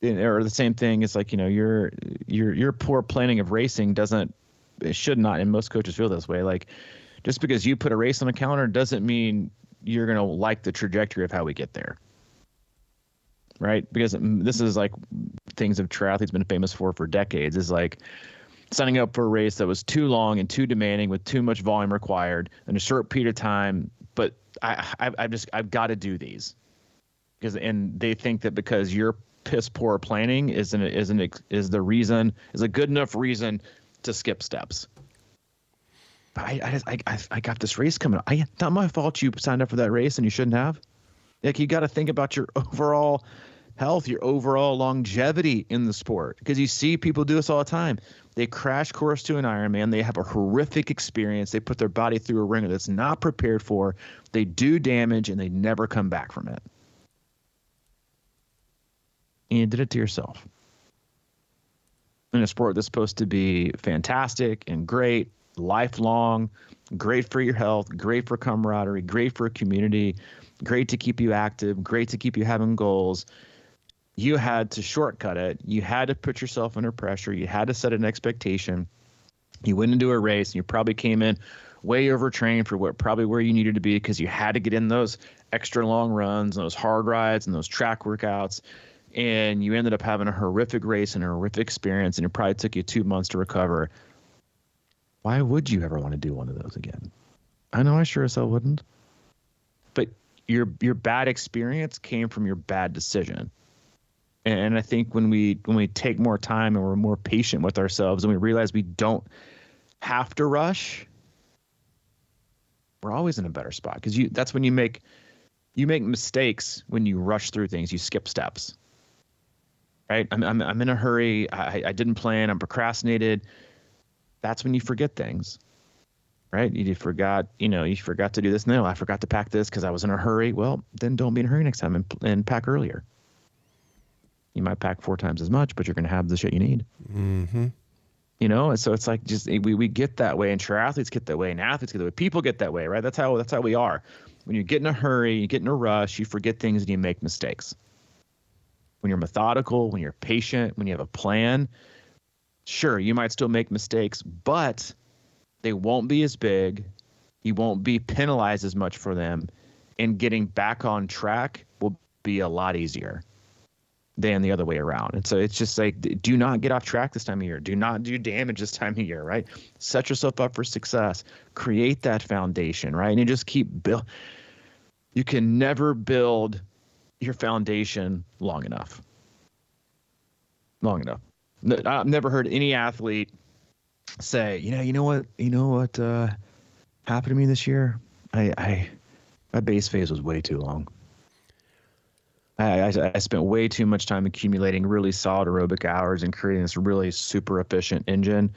or the same thing is like, your poor planning of racing it should not, and most coaches feel this way. Like, just because you put a race on a calendar doesn't mean you're gonna like the trajectory of how we get there. Right? Because this is like things that triathletes been famous for decades, is like signing up for a race that was too long and too demanding with too much volume required in a short period of time. But I've got to do these and they think that because you're piss poor planning is a good enough reason to skip steps. But I got this race coming up. Not my fault you signed up for that race and you shouldn't have. Like, you got to think about your overall health, your overall longevity in the sport, because you see people do this all the time. They crash course to an Ironman. They have a horrific experience. They put their body through a ringer that's not prepared for. They do damage, and they never come back from it. And you did it to yourself. In a sport that's supposed to be fantastic and great, lifelong, great for your health, great for camaraderie, great for a community, great to keep you active, great to keep you having goals. You had to shortcut it. You had to put yourself under pressure. You had to set an expectation. You went into a race, and you probably came in way overtrained for where you needed to be, because you had to get in those extra long runs and those hard rides and those track workouts. And you ended up having a horrific race and a horrific experience, and it probably took you 2 months to recover. Why would you ever want to do one of those again? I know I sure as hell wouldn't. But your bad experience came from your bad decision. And I think when we take more time and we're more patient with ourselves, and we realize we don't have to rush, we're always in a better spot. Because that's when you make mistakes. When you rush through things, you skip steps. Right? I'm in a hurry. I didn't plan. I'm procrastinated. That's when you forget things. Right? You forgot to do this. No, I forgot to pack this because I was in a hurry. Well, then don't be in a hurry next time and pack earlier. You might pack 4 times as much, but you're going to have the shit you need. Mm-hmm. So it's like, just we get that way, and triathletes get that way, and athletes get that way. People get that way, right? That's how we are. When you get in a hurry, you get in a rush, you forget things and you make mistakes. When you're methodical, when you're patient, when you have a plan, sure, you might still make mistakes, but they won't be as big. You won't be penalized as much for them, and getting back on track will be a lot easier than the other way around. And so it's just like, do not get off track this time of year. Do not do damage this time of year, right? Set yourself up for success. Create that foundation, right? And you just keep you can never build your foundation long enough. I've never heard any athlete say, you know what happened to me this year? My base phase was way too long. I spent way too much time accumulating really solid aerobic hours and creating this really super efficient engine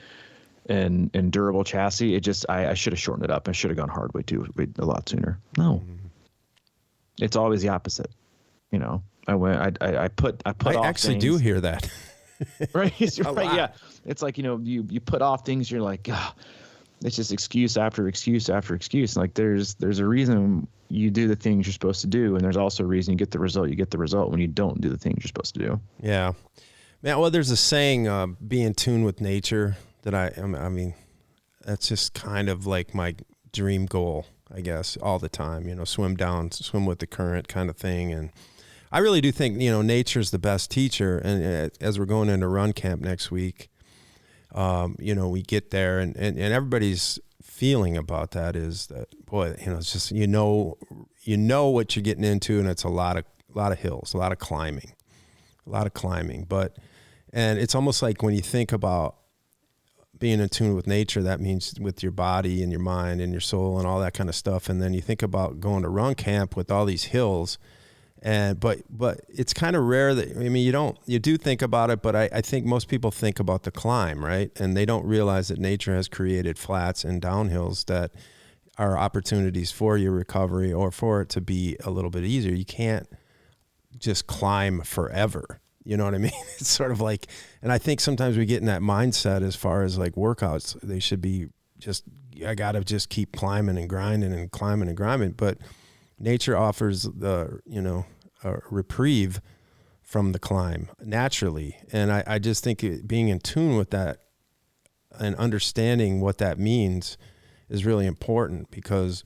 and durable chassis. I should have shortened it up. I should have gone hard a lot sooner. No, it's always the opposite. I put off actually things. Do hear that. Right. Right. Yeah. It's like, you put off things. You're like, it's just excuse after excuse after excuse. Like there's a reason you do the things you're supposed to do, and there's also a reason you get the result when you don't do the things you're supposed to do. Yeah, man. Well, there's a saying, be in tune with nature, that I mean, that's just kind of like my dream goal, I guess, all the time. Swim with the current kind of thing, and I really do think nature's the best teacher. And as we're going into run camp next week, we get there, and everybody's feeling about that is that, boy, it's just what you're getting into, and it's a lot of hills, a lot of climbing. But it's almost like when you think about being in tune with nature, that means with your body and your mind and your soul and all that kind of stuff. And then you think about going to run camp with all these hills. But it's kind of rare that, you do think about it, but I think most people think about the climb, right? And they don't realize that nature has created flats and downhills that are opportunities for your recovery or for it to be a little bit easier. You can't just climb forever. You know what I mean? It's sort of like, and I think sometimes we get in that mindset as far as like workouts, they should be just, I got to just keep climbing and grinding and climbing and grinding. But nature offers a reprieve from the climb naturally. And I just think being in tune with that and understanding what that means is really important, because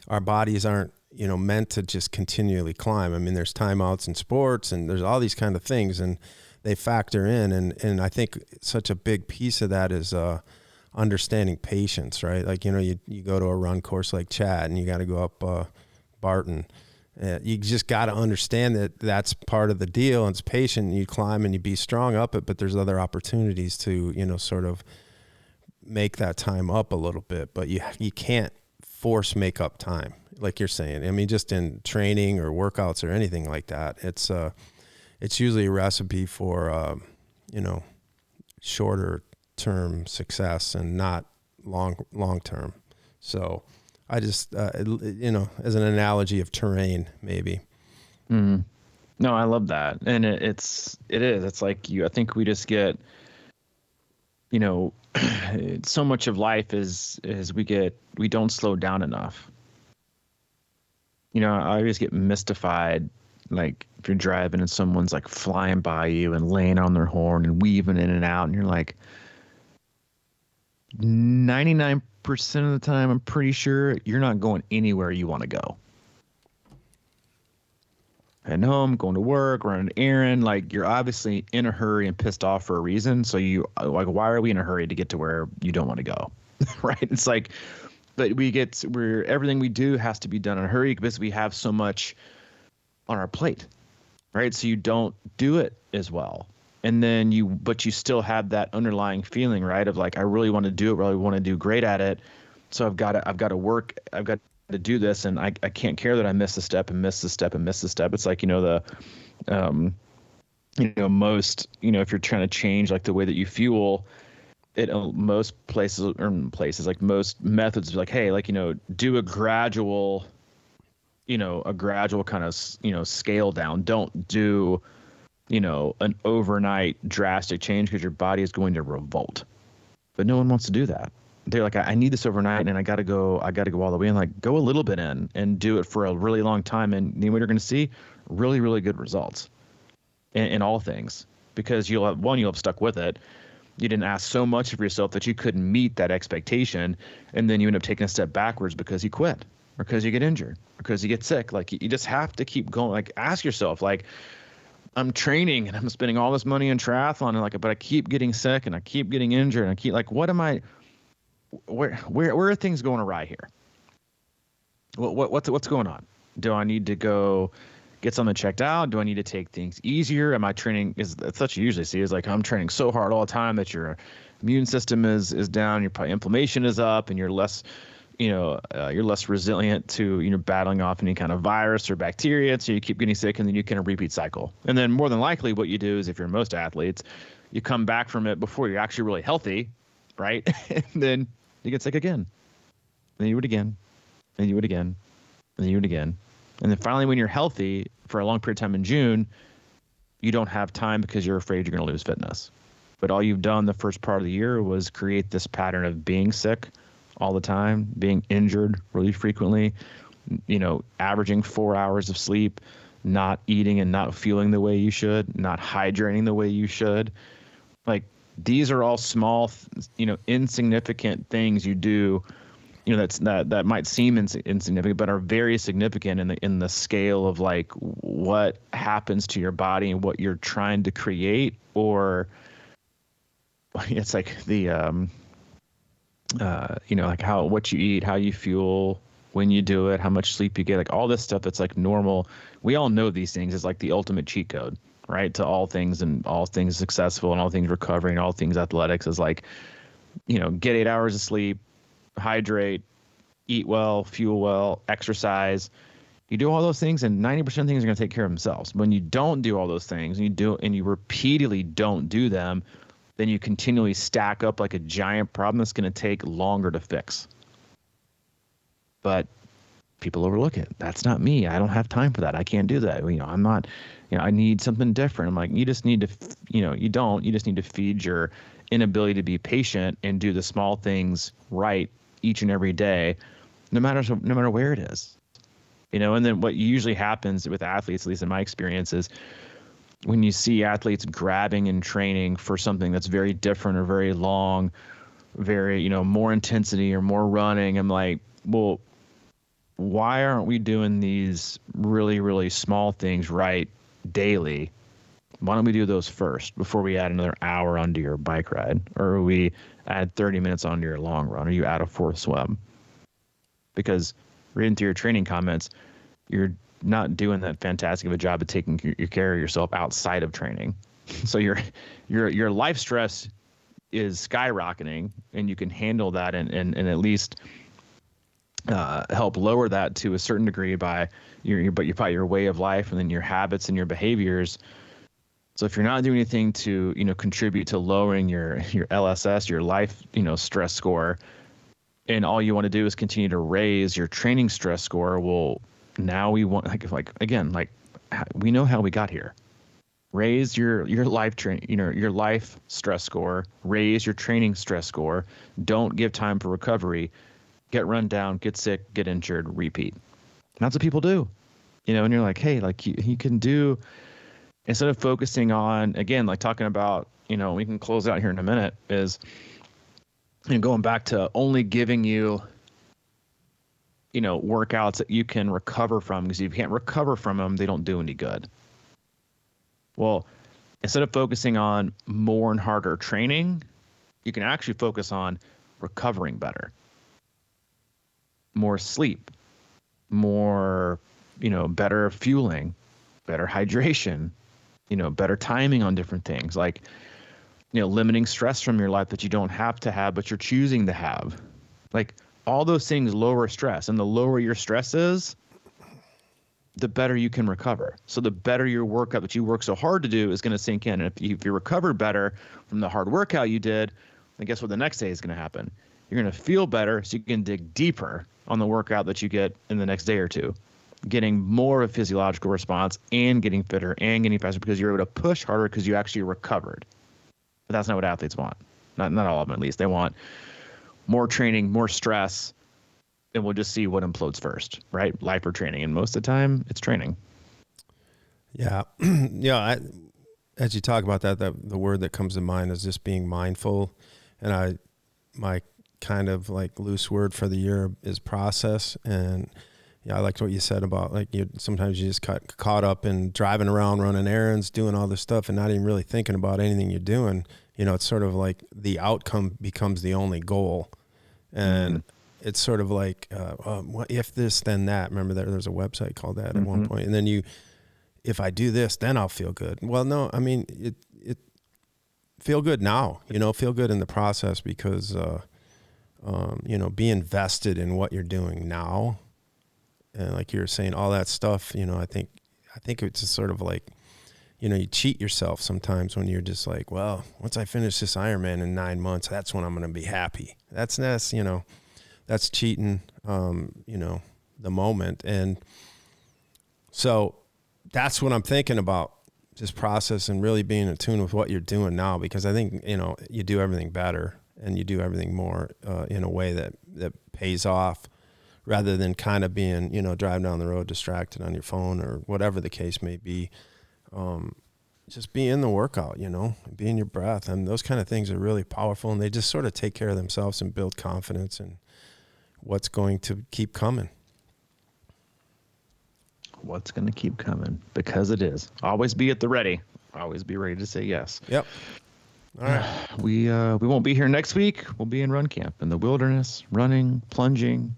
our bodies aren't, meant to just continually climb. There's timeouts in sports, and there's all these kind of things, and they factor in. And I think such a big piece of that is understanding patience, right? Like, you go to a run course like Chad, and you got to go up Barton. You just got to understand that that's part of the deal. And it's patient. You climb and you be strong up it, but there's other opportunities to, sort of make that time up a little bit. But you can't force make up time, like you're saying. Just in training or workouts or anything like that, it's usually a recipe for, shorter term success and not long term. So I just, as an analogy of terrain, maybe. Mm. No, I love that. And it's like I think we just get, so much of life is we don't slow down enough. I always get mystified, like if you're driving and someone's like flying by you and laying on their horn and weaving in and out, and you're like, 99% of the time, I'm pretty sure you're not going anywhere you want to go. Heading home, going to work, running an errand, like you're obviously in a hurry and pissed off for a reason. So why are we in a hurry to get to where you don't want to go? Right? It's like, but everything we do has to be done in a hurry because we have so much on our plate, right? So you don't do it as well. And then but you still have that underlying feeling, right? Of like, I really want to do it, really want to do great at it. So I've got to work, I've got to do this, and I can't care that I miss a step and miss a step and miss a step. It's like, most, if you're trying to change like the way that you fuel it, most places, like most methods, like, hey, like, do a gradual kind of, scale down. Don't do, an overnight drastic change because your body is going to revolt. But no one wants to do that. They're like, I need this overnight, and I got to go all the way in. Like, go a little bit in and do it for a really long time. And then what you're going to see, really, really good results in all things, because you'll have stuck with it. You didn't ask so much of yourself that you couldn't meet that expectation. And then you end up taking a step backwards because you quit. or because you get injured, or because you get sick. Like you just have to keep going. Like ask yourself, like, I'm training and I'm spending all this money in triathlon and but I keep getting sick and I keep getting injured and I keep what am I, where are things going awry here? What's going on? Do I need to go get something checked out? Do I need to take things easier? Am I training? That's what you usually see is like, I'm training so hard all the time that your immune system is down, your inflammation is up, and you're less, you're less resilient to, battling off any kind of virus or bacteria. So you keep getting sick and then you can repeat cycle. And then more than likely what you do is, if you're most athletes, you come back from it before you're actually really healthy, right? And then you get sick again. Then you do it again. Then you do it again. And then you do it again. And then finally, when you're healthy for a long period of time in June, you don't have time because you're afraid you're going to lose fitness. But all you've done the first part of the year was create this pattern of being sick all the time, being injured really frequently, averaging 4 hours of sleep, not eating and not feeling the way you should, not hydrating the way you should. Like, these are all small, insignificant things you do, that might seem insignificant, but are very significant in the scale of like what happens to your body and what you're trying to create. Or it's like the, like what you eat, how you fuel, when you do it, how much sleep you get, like all this stuff that's like normal. We all know these things is like the ultimate cheat code, right? To all things and all things successful and all things recovering, all things athletics is like, get 8 hours of sleep, hydrate, eat well, fuel well, exercise. You do all those things and 90% of things are going to take care of themselves. When you don't do all those things and you repeatedly don't do them, then you continually stack up like a giant problem that's going to take longer to fix. But people overlook it. That's not me. I don't have time for that. I can't do that. I'm not, I need something different. I'm like, you just need to, you just need to feed your inability to be patient and do the small things right each and every day, no matter where it is, and then what usually happens with athletes, at least in my experience, is when you see athletes grabbing and training for something that's very different or very long, very, more intensity or more running, I'm like, well, why aren't we doing these really, really small things right daily? Why don't we do those first before we add another hour onto your bike ride, or we add 30 minutes onto your long run, or you add a fourth swim? Because reading through your training comments, you're not doing that fantastic of a job of taking care of yourself outside of training. So your life stress is skyrocketing, and you can handle that and at least help lower that to a certain degree by your way of life and then your habits and your behaviors. So if you're not doing anything to, contribute to lowering your LSS, your life, stress score, and all you want to do is continue to raise your training stress score, well, now we want we know how we got here. Raise your life your life stress score, raise your training stress score. Don't give time for recovery. Get run down, get sick, get injured, repeat. And that's what people do. And you're like, hey, like you can do, instead of focusing on, again, like talking about, we can close out here in a minute, is going back to only giving you, workouts that you can recover from, because if you can't recover from them, they don't do any good. Well, instead of focusing on more and harder training, you can actually focus on recovering better. More sleep, more, better fueling, better hydration, better timing on different things, like, limiting stress from your life that you don't have to have, but you're choosing to have. Like, all those things lower stress, and the lower your stress is, the better you can recover. So the better your workout that you work so hard to do is going to sink in. And if you recover better from the hard workout you did, then guess what the next day is going to happen? You're going to feel better, so you can dig deeper on the workout that you get in the next day or two, getting more of a physiological response and getting fitter and getting faster because you're able to push harder because you actually recovered. But that's not what athletes want. Not all of them, at least. They want more training, more stress, and we'll just see what implodes first, right? Life or training. And most of the time, it's training. Yeah. As you talk about that, the word that comes to mind is just being mindful. And my kind of like loose word for the year is process. And yeah, I liked what you said about like sometimes you just got caught up in driving around, running errands, doing all this stuff and not even really thinking about anything you're doing. It's sort of like the outcome becomes the only goal. And it's sort of like, what if this, then that. Remember there's a website called that at one point. And then if I do this, then I'll feel good. Well, no, I mean, it feel good now, feel good in the process because, be invested in what you're doing now. And like you were saying, all that stuff, I think it's just sort of like, you cheat yourself sometimes when you're just like, well, once I finish this Ironman in 9 months, that's when I'm going to be happy. That's cheating, the moment. And so that's what I'm thinking about, just process and really being in tune with what you're doing now, because I think, you do everything better and you do everything more in a way that pays off rather than kind of being, driving down the road distracted on your phone or whatever the case may be. Just be in the workout, be in your breath. And those kind of things are really powerful and they just sort of take care of themselves and build confidence in what's going to keep coming. What's going to keep coming, because it is. Always be at the ready. Always be ready to say yes. Yep. All right. We won't be here next week. We'll be in run camp in the wilderness, running, plunging,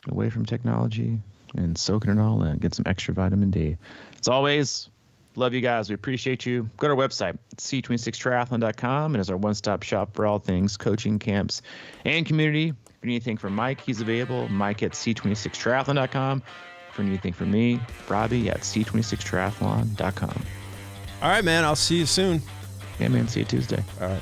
away from technology, and soaking it all in. Get some extra vitamin D. As always, love you guys. We appreciate you. Go to our website, c26triathlon.com, and it's our one-stop shop for all things coaching, camps, and community. If you need anything from Mike, he's available. Mike at c26triathlon.com. If you need anything from me, Robbie at c26triathlon.com. All right, man. I'll see you soon. Yeah, man. See you Tuesday. All right.